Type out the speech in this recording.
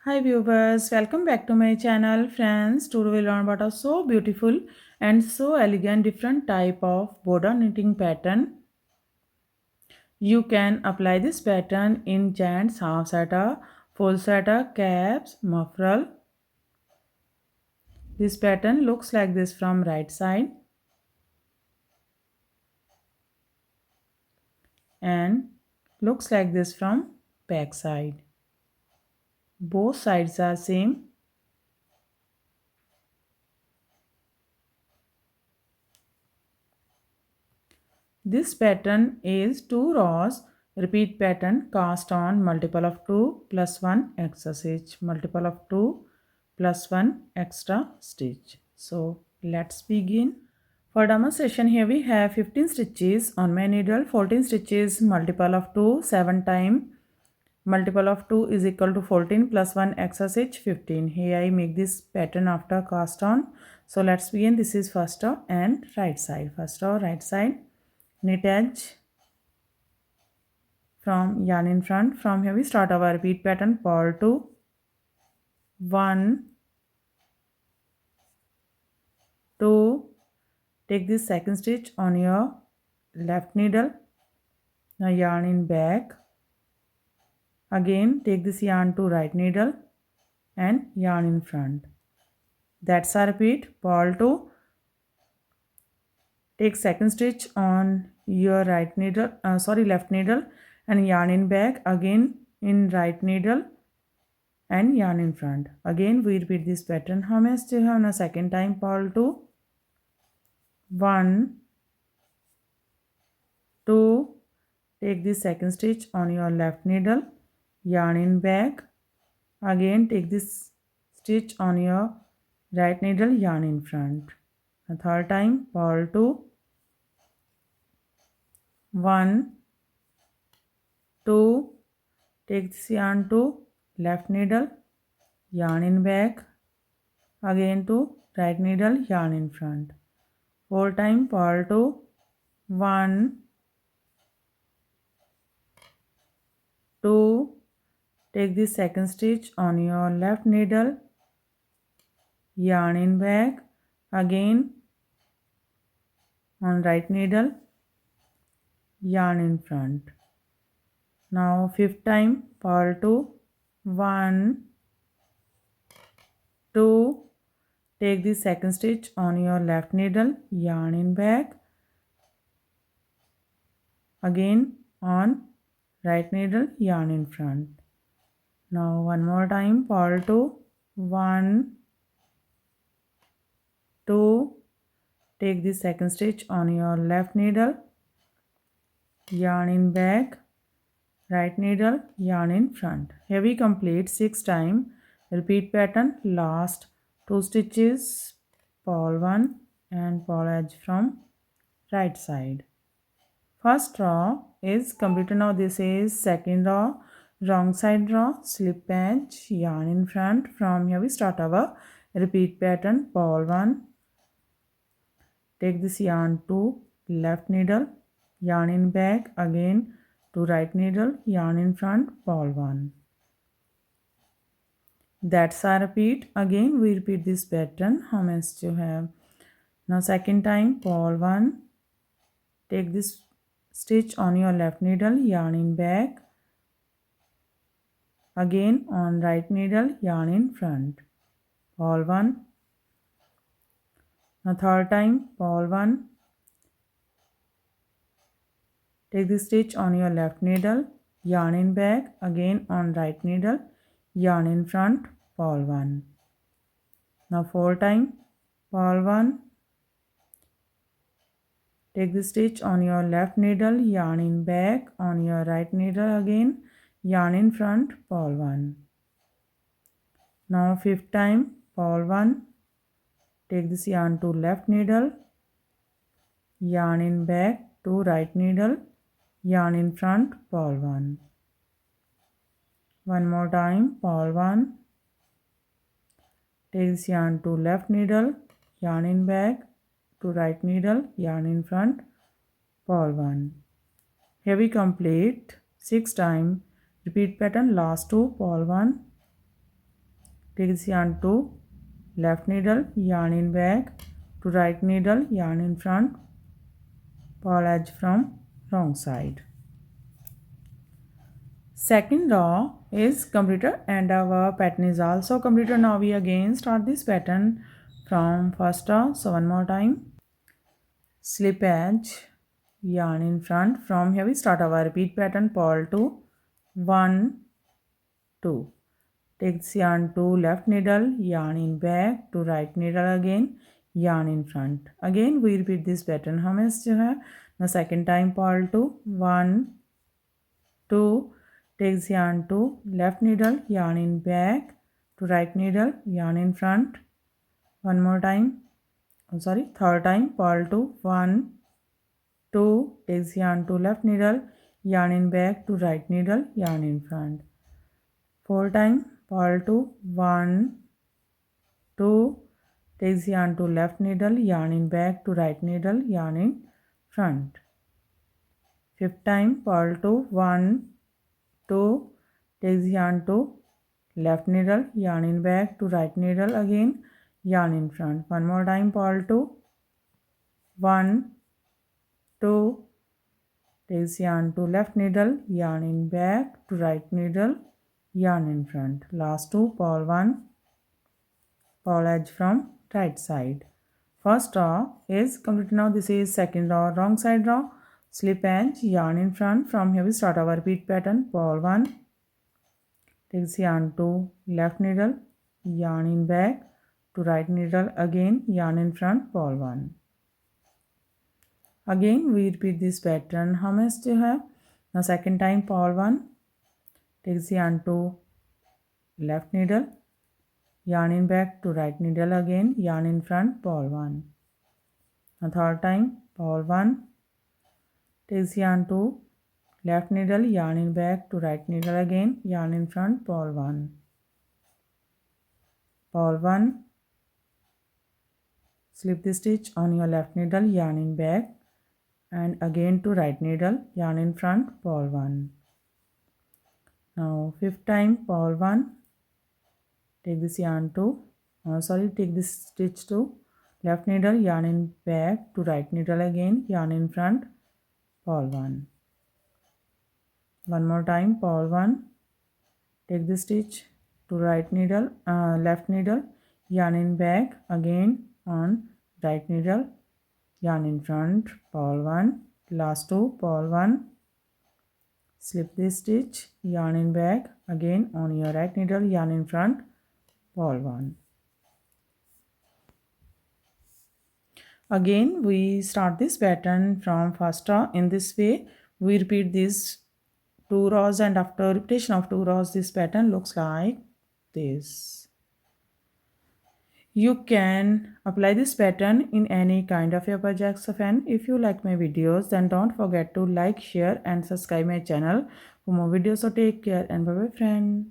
Hi viewers, welcome back to my channel. Friends, today we learn about a so beautiful and so elegant different type of border knitting pattern. You can apply this pattern in gents, half sweater, full sweater, caps, muffler. This pattern looks like this from right side and looks like this from back side. Both sides are same. This pattern is 2 rows repeat pattern cast on multiple of 2 plus 1 extra stitch, multiple of 2 plus 1 extra stitch. So let's begin. For demonstration here we have 15 stitches on my needle, 14 stitches, multiple of 2 7 time, multiple of 2 is equal to 14 plus 1 extra stitch 15. Here I make this pattern after cast on. So let's begin. This is first row and right side. First row right side, knit edge from yarn in front. From here we start our repeat pattern, purl 2, 1, 2, take this second stitch on your left needle, now yarn in back, again take this yarn to right needle and yarn in front. That's our repeat, purl 2, take second stitch on your left needle and yarn in back, again in right needle and yarn in front. Again we repeat this pattern. How many stitches you have now? Second time, purl 2, 1, 2, take the second stitch on your left needle, yarn in back, again take this stitch on your right needle, yarn in front. The third time, purl 2, 1, 2, take this yarn to left needle, yarn in back, again to right needle, yarn in front. Fourth time, purl 2, 1, 2, take the second stitch on your left needle, yarn in back, again on right needle, yarn in front. Now fifth time, purl 2, 1, 2, take the second stitch on your left needle, yarn in back, again on right needle, yarn in front. Now one more time, purl 2, 1, 2, take the second stitch on your left needle, yarn in back, right needle, yarn in front. Here we complete 6 times. Repeat pattern, last 2 stitches, purl 1 and purl edge from right side. First row is completed. Now this is second row, wrong side row, slip edge, yarn in front. From here we start our repeat pattern, purl 1, take this yarn to left needle, yarn in back, again to right needle, yarn in front, purl 1. That's our repeat. Again we repeat this pattern. How many you have? Now second time, purl 1, take this stitch on your left needle, yarn in back, again on right needle, yarn in front, purl 1. Now third time, purl 1, take the stitch on your left needle, yarn in back, again on right needle, yarn in front, purl 1. Now fourth time, purl 1, take the stitch on your left needle, yarn in back, on your right needle again, yarn in front, purl 1. Now fifth time, purl 1, take this yarn to left needle, yarn in back to right needle, yarn in front, purl 1. One more time, purl 1, take this yarn to left needle, yarn in back to right needle, yarn in front, purl 1. Here we complete 6 times. Repeat pattern, last 2, purl 1, take this yarn to left needle, yarn in back to right needle, yarn in front, purl edge from wrong side. Second row is completed and our pattern is also completed. Now we again start this pattern from first row. So one more time, slip edge, yarn in front. From here we start our repeat pattern, purl to 1, 2. Take this yarn to left needle, yarn in back to right needle again, yarn in front. Again we repeat this pattern. हमें जो है the second time purl to 1, 2. Take this yarn to left needle, yarn in back to right needle, yarn in front. One more time. Third time purl to 1, 2. Take this yarn to left needle, yarn in back to right needle, yarn in front. Fourth time purl to 1, 2. Take this yarn to left needle, yarn in back to right needle, yarn in front. Fifth time purl to 1, 2. Take the yarn to left needle, yarn in back to right needle again, yarn in front. One more time purl to 1, 2. Take the yarn to left needle, yarn in back to right needle, yarn in front. Last two, purl 1, purl edge from right side. First row is complete. Now this is second row, wrong side row. Slip edge, yarn in front. From here we start our repeat pattern, purl 1. Take this yarn to left needle, yarn in back to right needle again, yarn in front, purl 1. Again we repeat this pattern. How much do you have? Now second time purl 1. Take this yarn to left needle, yarn in back to right needle again, yarn in front, purl 1. Now third time purl 1. Take this yarn to left needle, yarn in back to right needle again, yarn in front, purl 1. Purl 1. Slip the stitch on your left needle, yarn in back and again to right needle, yarn in front, purl 1. Now fifth time purl 1. Take this yarn to take this stitch to left needle, yarn in back to right needle again, yarn in front, purl 1. One more time purl 1. Take the stitch to right needle, left needle, yarn in back again on right needle, yarn in front, purl 1. Last two, purl 1. Slip this stitch, yarn in back again on your right needle, yarn in front, purl 1. Again we start this pattern from first row. In this way we repeat these 2 rows and after repetition of 2 rows this pattern looks like this. You can apply this pattern in any kind of your projects. And if you like my videos then don't forget to like, share and subscribe my channel for more videos. So take care and bye bye friend.